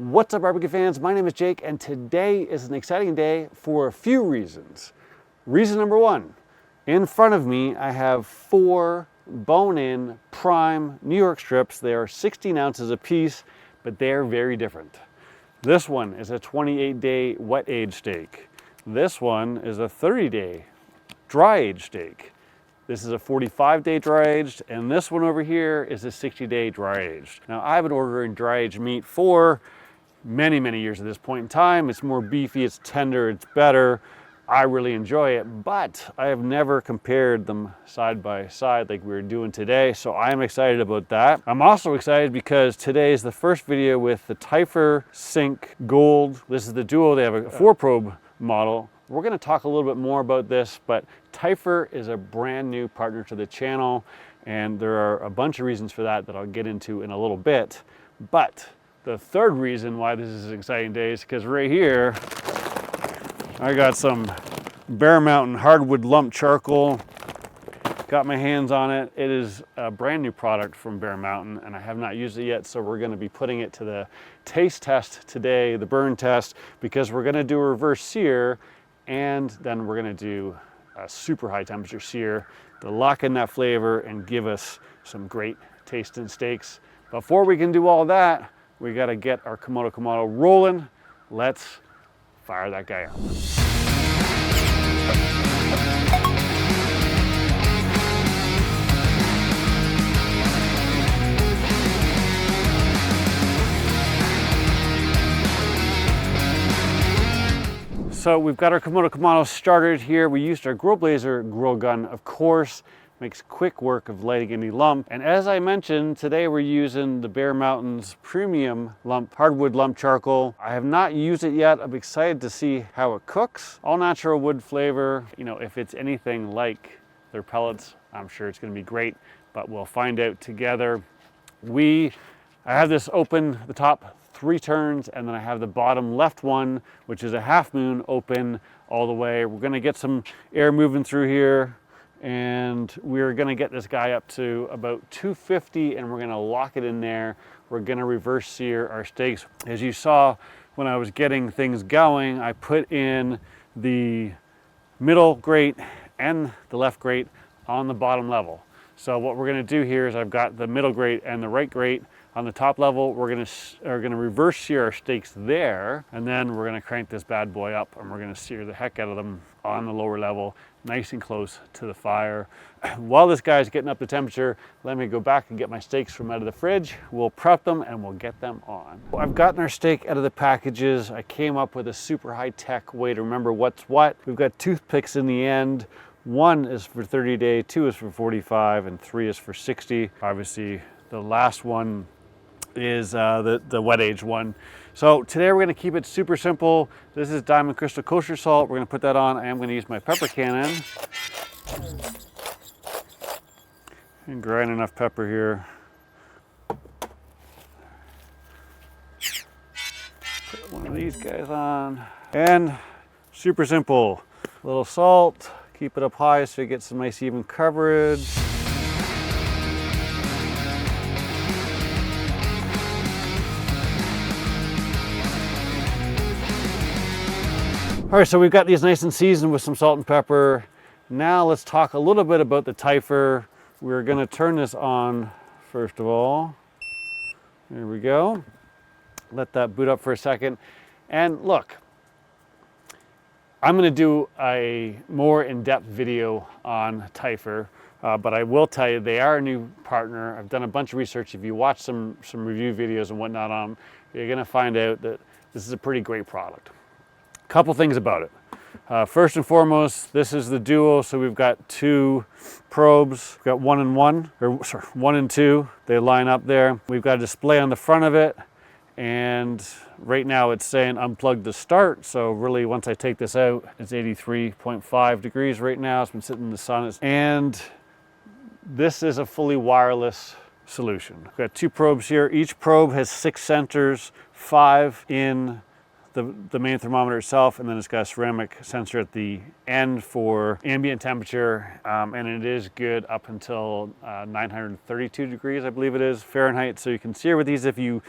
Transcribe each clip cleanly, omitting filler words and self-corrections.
What's up, barbecue fans? My name is Jake, and today is an exciting day for a few reasons. Reason number one, in front of me I have 4 bone-in prime New York strips. They are 16 ounces a piece, but they're very different. This one is a 28-day wet age steak. This one is a 30-day dry age steak. This is a 45-day dry aged, and this one over here is a 60-day dry aged. Now, I've been ordering dry aged meat for many years at this point in time. It's more beefy, it's tender, it's better. I really enjoy it, but I have never compared them side by side like we're doing today, so I'm excited about that. I'm also excited because today is the first video with the Thermometer Sync Gold. This is the Duo. They have a 4-probe model. We're going to talk a little bit more about this, but Thermometer is a brand new partner to the channel, and there are a bunch of reasons for that I'll get into in a little bit. But the third reason why this is an exciting day is because right here I got some Bear Mountain hardwood lump charcoal. Got my hands on it. It is a brand new product from Bear Mountain, and I have not used it yet, so we're going to be putting it to the taste test today, the burn test, because we're going to do a reverse sear, and then we're going to do a super high temperature sear to lock in that flavor and give us some great tasting steaks. Before we can do all that, we got to get our kamado rolling. Let's fire that guy up. So we've got our kamado started here. We used our Grill Blazer grill gun, of course. Makes quick work of lighting any lump. And as I mentioned, today we're using the Bear Mountain's premium hardwood lump charcoal. I have not used it yet. I'm excited to see how it cooks. All natural wood flavor. You know, if it's anything like their pellets, I'm sure it's gonna be great, but we'll find out together. I have this open, the top 3 turns, and then I have the bottom left one, which is a half moon, open all the way. We're gonna get some air moving through here, and we're gonna get this guy up to about 250, and we're gonna lock it in there. We're gonna reverse sear our steaks. As you saw when I was getting things going, I put in the middle grate and the left grate on the bottom level. So what we're gonna do here is I've got the middle grate and the right grate on the top level. We're gonna reverse sear our steaks there, and then we're gonna crank this bad boy up, and we're gonna sear the heck out of them on the lower level, nice and close to the fire. While this guy's getting up the temperature, let me go back and get my steaks from out of the fridge. We'll prep them and we'll get them on. I've gotten our steak out of the packages. I came up with a super high-tech way to remember what's what. We've got toothpicks in the end. 1 is for 30 day, 2 is for 45, and 3 is for 60. Obviously, the last one is the wet age one. So today we're going to keep it super simple. This is Diamond Crystal Kosher salt. We're going to put that on. I am going to use my pepper cannon and grind enough pepper here. Put one of these guys on, and super simple. A little salt, keep it up high so you get some nice even coverage. All right, so we've got these nice and seasoned with some salt and pepper. Now let's talk a little bit about the Thermometer. We're gonna turn this on first of all. There we go. Let that boot up for a second. And look, I'm gonna do a more in-depth video on Thermometer, but I will tell you they are a new partner. I've done a bunch of research. If you watch some review videos and whatnot on them, you're gonna find out that this is a pretty great product. Couple things about it. First and foremost, this is the Duo, so we've got 2 probes. We've got 1 and 1, or sorry, 1 and 2. They line up there. We've got a display on the front of it, and right now it's saying unplug to start. So really, once I take this out, it's 83.5 degrees right now. It's been sitting in the sun, and this is a fully wireless solution. We've got 2 probes here. Each probe has 6 sensors, 5 in the main thermometer itself, and then it's got a ceramic sensor at the end for ambient temperature, and it is good up until 932 degrees, I believe it is, Fahrenheit. So you can sear with these if you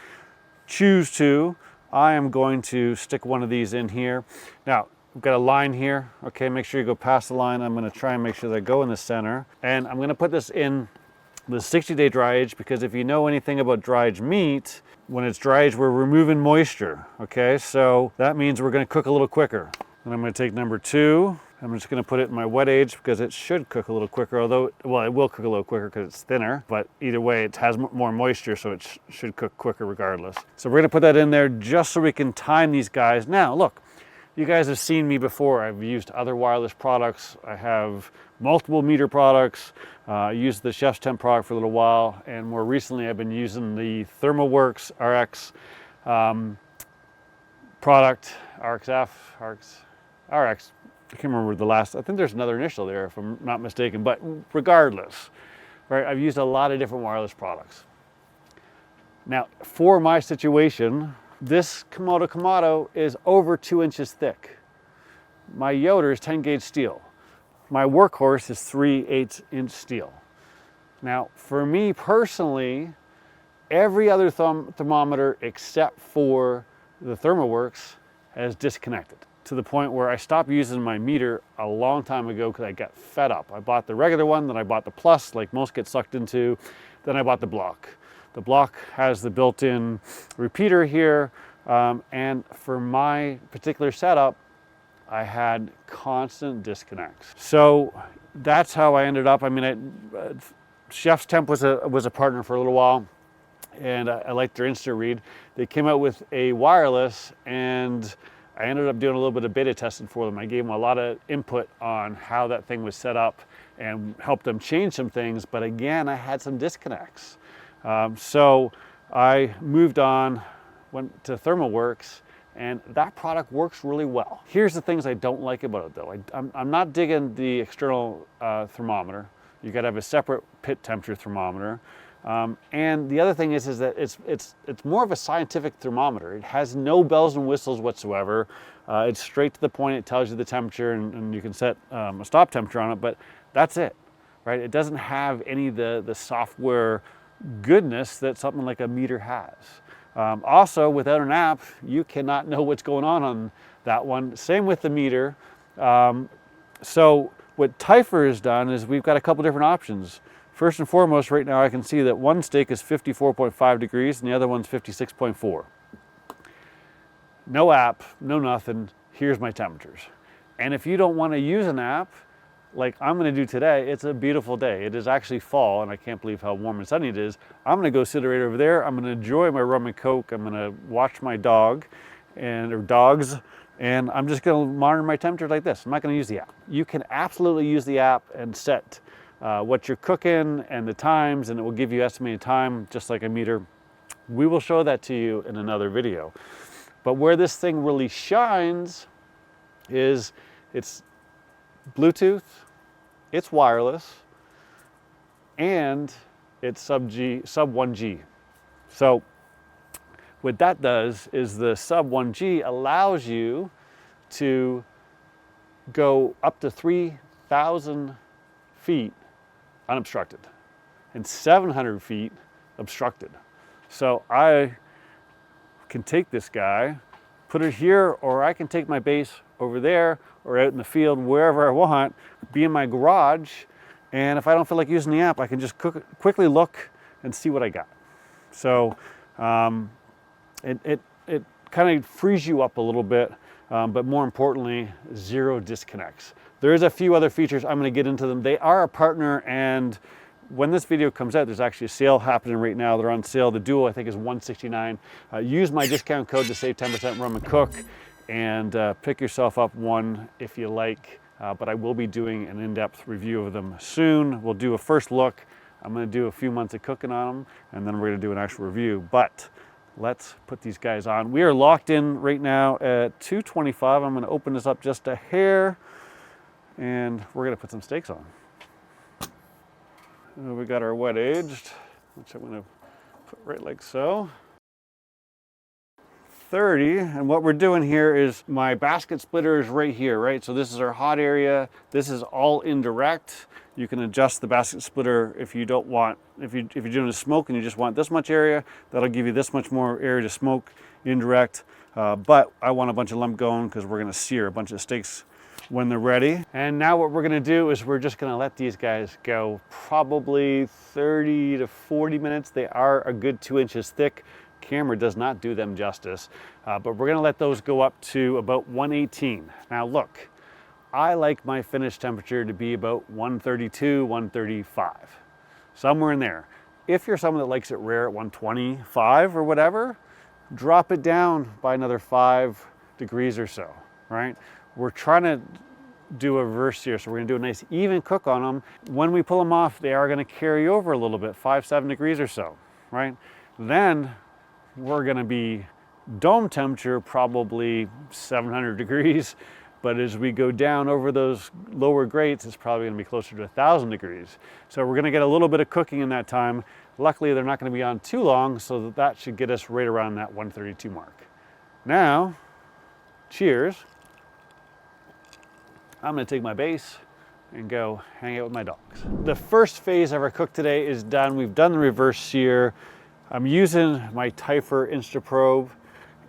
choose to. I am going to stick one of these in here. Now, we've got a line here. Okay, make sure you go past the line. I'm going to try and make sure that I go in the center. And I'm going to put this in the 60-day dry age, because if you know anything about dry aged meat, when it's dry aged, we're removing moisture. Okay, so that means we're going to cook a little quicker. And I'm going to take number 2. I'm just going to put it in my wet age because it should cook a little quicker, although, well, it will cook a little quicker because it's thinner, but either way, it has more moisture, so it should cook quicker regardless. So we're going to put that in there just so we can time these guys. Now, look, you guys have seen me before. I've used other wireless products. I have multiple meter products. I used the Chef's Temp product for a little while, and more recently I've been using the Thermoworks RX product, RX. I can't remember the last, I think there's another initial there if I'm not mistaken, but regardless, right, I've used a lot of different wireless products. Now, for my situation, this kamado is over 2 inches thick. My Yoder is 10 gauge steel. My workhorse is 3/8 inch steel. Now, for me personally, every other thermometer except for the Thermoworks has disconnected, to the point where I stopped using my meter a long time ago because I got fed up. I bought the regular one, then I bought the Plus, like most get sucked into, then I bought the Block. The Block has the built-in repeater here, and for my particular setup, I had constant disconnects. So that's how I ended up. I mean, Chef's Temp was a partner for a little while, and I liked their Instant Read. They came out with a wireless, and I ended up doing a little bit of beta testing for them. I gave them a lot of input on how that thing was set up and helped them change some things, but again, I had some disconnects. So I moved on, went to Thermoworks, and that product works really well. Here's the things I don't like about it though. I'm not digging the external thermometer. You gotta have a separate pit temperature thermometer. And the other thing is that it's more of a scientific thermometer. It has no bells and whistles whatsoever. It's straight to the point. It tells you the temperature, and you can set a stop temperature on it, but that's it, right? It doesn't have any of the software goodness that something like a meter has. Also, without an app, you cannot know what's going on that one. Same with the meter. So what Typher has done is we've got a couple different options. First and foremost, right now I can see that one steak is 54.5 degrees and the other one's 56.4. No app, no nothing, here's my temperatures. And if you don't want to use an app, like I'm going to do today, it's a beautiful day. It is actually fall, and I can't believe how warm and sunny it is. I'm going to go sit right over there. I'm going to enjoy my rum and Coke. I'm going to watch my dog or dogs, and I'm just going to monitor my temperature like this. I'm not going to use the app. You can absolutely use the app and set what you're cooking and the times, and it will give you estimated time, just like a meter. We will show that to you in another video. But where this thing really shines is it's Bluetooth, it's wireless, and it's sub 1G. So what that does is the sub 1G allows you to go up to 3,000 feet unobstructed and 700 feet obstructed. So I can take this guy, put it here, or I can take my base over there or out in the field, wherever I want, be in my garage, and if I don't feel like using the app, I can just quickly look and see what I got. So it kind of frees you up a little bit, but more importantly, zero disconnects. There's a few other features, I'm going to get into them. They are a partner, and when this video comes out, there's actually a sale happening right now. They're on sale. The Duo, I think, is $169. Use my discount code to save 10% rum and cook, and pick yourself up one if you like. But I will be doing an in-depth review of them soon. We'll do a first look. I'm going to do a few months of cooking on them, and then we're going to do an actual review. But let's put these guys on. We are locked in right now at 225. I'm going to open this up just a hair, and we're going to put some steaks on. We got our wet aged, which I'm going to put right like so. 30, and what we're doing here is my basket splitter is right here, right? So this is our hot area. This is all indirect. You can adjust the basket splitter if you don't want, if you're doing a smoke and you just want this much area, that'll give you this much more area to smoke indirect. but I want a bunch of lump going because we're gonna sear a bunch of steaks when they're ready. And now what we're gonna do is we're just gonna let these guys go probably 30 to 40 minutes. They are a good 2 inches thick. Camera does not do them justice, but we're gonna let those go up to about 118. Now look, I like my finish temperature to be about 132, 135, somewhere in there. If you're someone that likes it rare at 125 or whatever, drop it down by another 5 degrees or so, right? We're trying to do a reverse sear, so we're gonna do a nice even cook on them. When we pull them off, they are gonna carry over a little bit, 5, 7 degrees or so, right? Then we're gonna be dome temperature, probably 700 degrees, but as we go down over those lower grates, it's probably gonna be closer to 1,000 degrees. So we're gonna get a little bit of cooking in that time. Luckily, they're not gonna be on too long, so that should get us right around that 132 mark. Now, cheers. I'm gonna take my base and go hang out with my dogs. The first phase of our cook today is done. We've done the reverse sear. I'm using my Typher Instaprobe,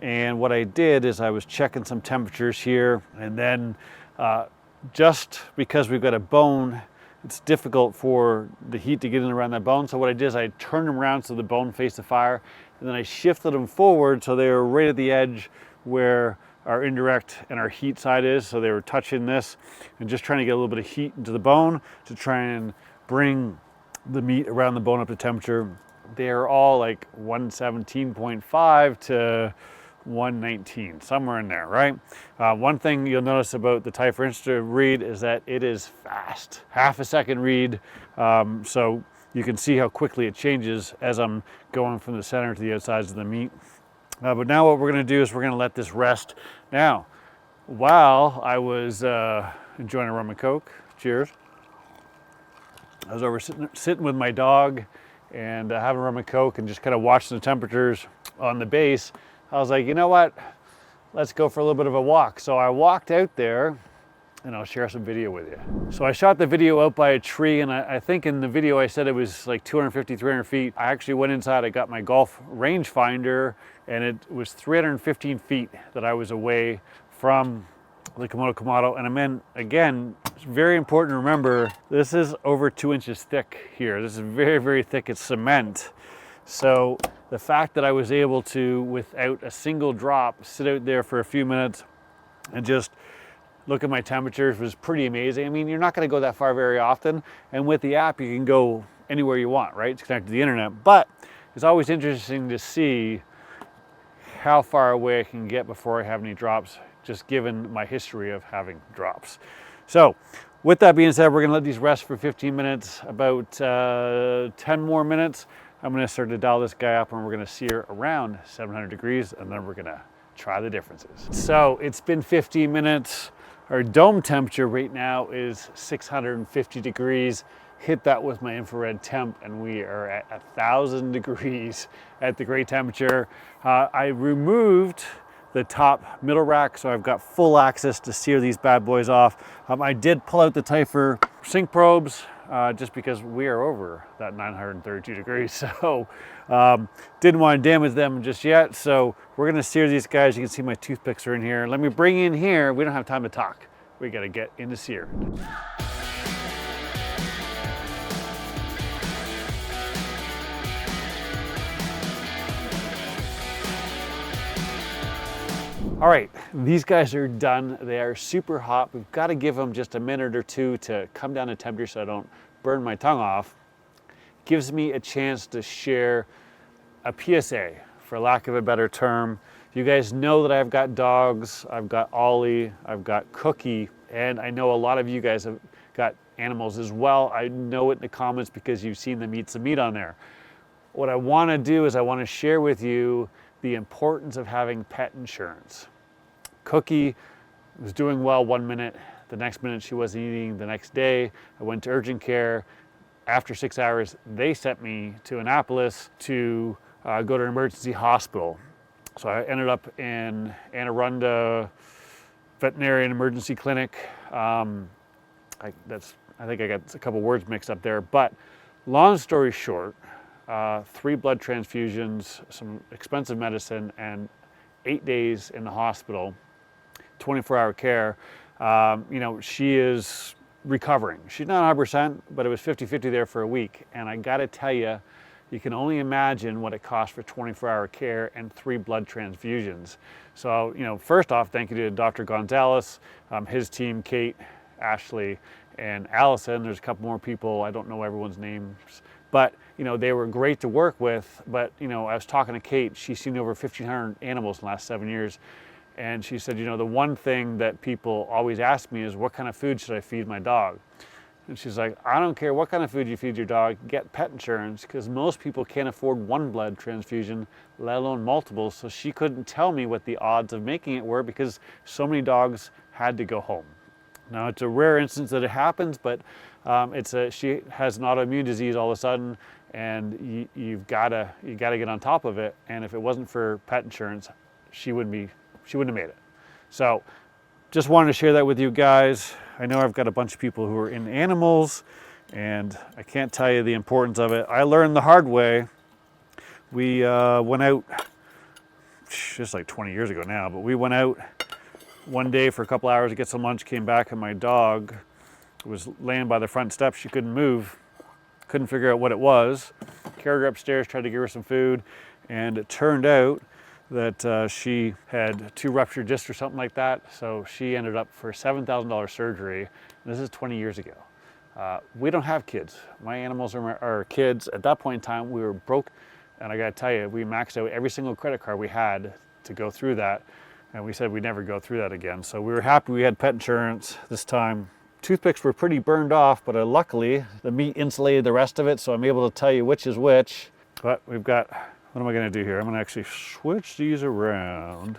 and what I did is I was checking some temperatures here, and then just because we've got a bone, it's difficult for the heat to get in around that bone. So what I did is I turned them around so the bone faced the fire, and then I shifted them forward so they were right at the edge where our indirect and our heat side is. So they were touching this and just trying to get a little bit of heat into the bone to try and bring the meat around the bone up to temperature. They're all like 117.5 to 119, somewhere in there, right? One thing you'll notice about the Typher Insta read is that it is fast, half a second read. So you can see how quickly it changes as I'm going from the center to the outsides of the meat. But now what we're gonna do is we're gonna let this rest. Now, while I was enjoying a rum and coke, cheers, I was over sitting with my dog and having rum and coke and just kind of watching the temperatures on the base. I was like, you know what? Let's go for a little bit of a walk. So I walked out there, and I'll share some video with you. So I shot the video out by a tree, and I think in the video I said it was like 250, 300 feet. I actually went inside, I got my golf rangefinder, and it was 315 feet that I was away from the kamado. And again, it's very important to remember, this is over 2 inches thick here. This is very, very thick, it's cement. So the fact that I was able to, without a single drop, sit out there for a few minutes and just look at my temperatures was pretty amazing. I mean, you're not gonna go that far very often, and with the app, you can go anywhere you want, right? It's connected to the internet, but it's always interesting to see how far away I can get before I have any drops, just given my history of having drops. So with that being said, we're gonna let these rest for 15 minutes, about 10 more minutes. I'm gonna start to dial this guy up, and we're gonna sear around 700 degrees, and then we're gonna try the differences. So it's been 15 minutes. Our dome temperature right now is 650 degrees. Hit that with my infrared temp, and we are at 1,000 degrees at the great temperature. I removed the top middle rack, so I've got full access to sear these bad boys off. I did pull out the Typher sink probes, just because we are over that 932 degrees. So didn't want to damage them just yet. So we're gonna sear these guys. You can see my toothpicks are in here. Let me bring in here. We don't have time to talk. We gotta get into sear. All right, these guys are done. They are super hot. We've got to give them just a minute or two to come down to temperature so I don't burn my tongue off. Gives me a chance to share a PSA, for lack of a better term. You guys know that I've got dogs, I've got Ollie, I've got Cookie, and I know a lot of you guys have got animals as well. I know it in the comments because you've seen them eat some meat on there. What I want to do is I want to share with you the importance of having pet insurance. Cookie was doing well 1 minute, the next minute she wasn't eating. The next day I went to urgent care. After 6 hours, they sent me to Annapolis to go to an emergency hospital. So I ended up in Anne Arundel Veterinarian Emergency Clinic. I think I got a couple words mixed up there, but long story short, 3 blood transfusions, some expensive medicine, and 8 days in the hospital, 24-hour care. You know, she is recovering. She's not 100%, but it was 50-50 there for a week. And I gotta tell you, you can only imagine what it costs for 24-hour care and 3 blood transfusions. So, you know, first off, thank you to Dr. Gonzalez, his team, Kate, Ashley, and Allison. There's a couple more people, I don't know everyone's names, but, you know, they were great to work with. But, you know, I was talking to Kate, she's seen over 1,500 animals in the last 7 years. And she said, you know, the one thing that people always ask me is, what kind of food should I feed my dog? And she's like, I don't care what kind of food you feed your dog, get pet insurance, because most people can't afford 1 blood transfusion, let alone multiple. So she couldn't tell me what the odds of making it were because so many dogs had to go home. Now, it's a rare instance that it happens, but she has an autoimmune disease all of a sudden, and you gotta get on top of it. And if it wasn't for pet insurance, she wouldn't have made it. So just wanted to share that with you guys. I know I've got a bunch of people who are in animals, and I can't tell you the importance of it. I learned the hard way. We went out, just like 20 years ago now, but we went out one day for a couple hours to get some lunch, came back, and my dog was laying by the front steps. She couldn't move, couldn't figure out what it was. Carried her upstairs, tried to give her some food, and it turned out that she had 2 ruptured discs or something like that. So she ended up for $7,000 surgery. This is 20 years ago. We don't have kids. My animals are kids. At that point in time, we were broke. And I gotta tell you, we maxed out every single credit card we had to go through that. And we said we'd never go through that again. So we were happy we had pet insurance this time. Toothpicks were pretty burned off, but luckily the meat insulated the rest of it. So I'm able to tell you which is which. But we've got, what am I gonna do here? I'm gonna actually switch these around.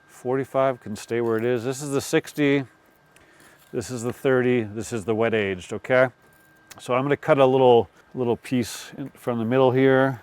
45 can stay where it is. This is the 60, this is the 30, this is the wet aged, okay? So I'm gonna cut a little piece from the middle here.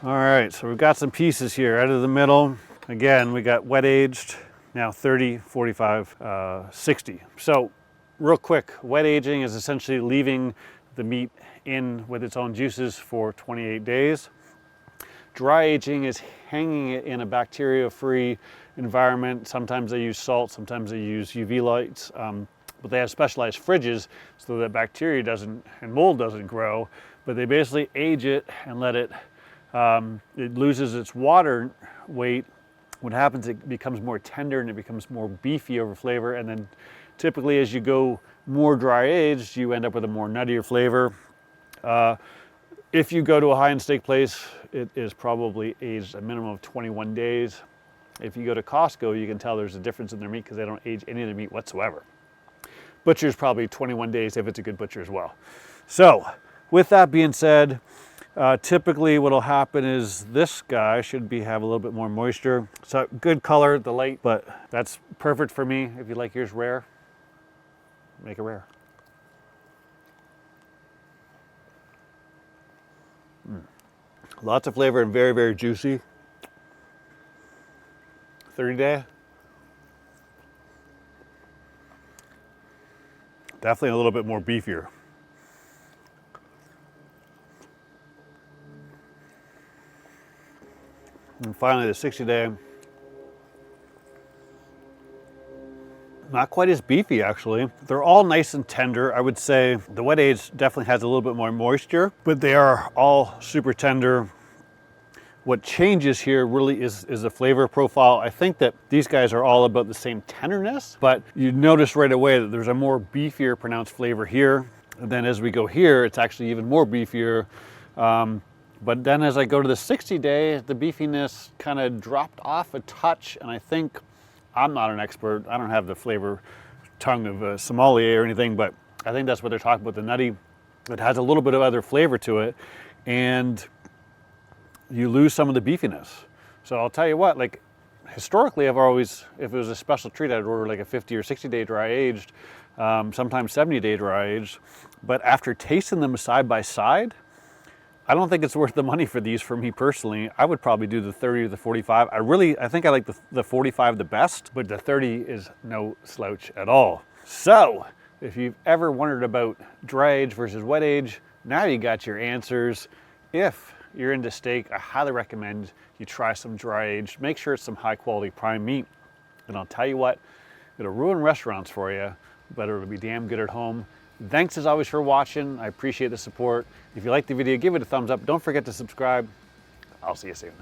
All right, so we've got some pieces here out of the middle. Again, we got wet aged, now 30, 45, 60. So real quick, wet aging is essentially leaving the meat in with its own juices for 28 days. Dry aging is hanging it in a bacteria-free environment. Sometimes they use salt, sometimes they use UV lights, but they have specialized fridges so that bacteria doesn't and mold doesn't grow. But they basically age it and let it it loses its water weight. What happens, it becomes more tender and it becomes more beefy over flavor. And then typically as you go more dry aged, you end up with a more nuttier flavor. If you go to a high-end steak place, it is probably aged a minimum of 21 days. If you go to Costco, you can tell there's a difference in their meat because they don't age any of their meat whatsoever. Butcher's probably 21 days if it's a good butcher as well. So with that being said, typically what'll happen is this guy should have a little bit more moisture. So good color, the light, but that's perfect for me. If you like yours rare, make it rare. Lots of flavor and very, very juicy. 30-day. Definitely a little bit more beefier. And finally, the 60-day, not quite as beefy actually. They're all nice and tender. I would say the wet age definitely has a little bit more moisture, but they are all super tender. What changes here really is the flavor profile. I think that these guys are all about the same tenderness, but you notice right away that there's a more beefier pronounced flavor here. And then as we go here, it's actually even more beefier. But then as I go to the 60-day, the beefiness kind of dropped off a touch. And I think, I'm not an expert, I don't have the flavor tongue of a sommelier or anything, but I think that's what they're talking about, the nutty. It has a little bit of other flavor to it, and you lose some of the beefiness. So I'll tell you what, like historically I've always, if it was a special treat, I'd order like a 50 or 60-day dry aged, sometimes 70-day dry aged. But after tasting them side by side, I don't think it's worth the money for these for me personally. I would probably do the 30 or the 45. I think I like the 45 the best, but the 30 is no slouch at all. So if you've ever wondered about dry age versus wet age, now you got your answers. If you're into steak, I highly recommend you try some dry aged. Make sure it's some high quality prime meat. And I'll tell you what, it'll ruin restaurants for you, but it'll be damn good at home. Thanks as always for watching. I appreciate the support. If you liked the video, give it a thumbs up. Don't forget to subscribe. I'll see you soon.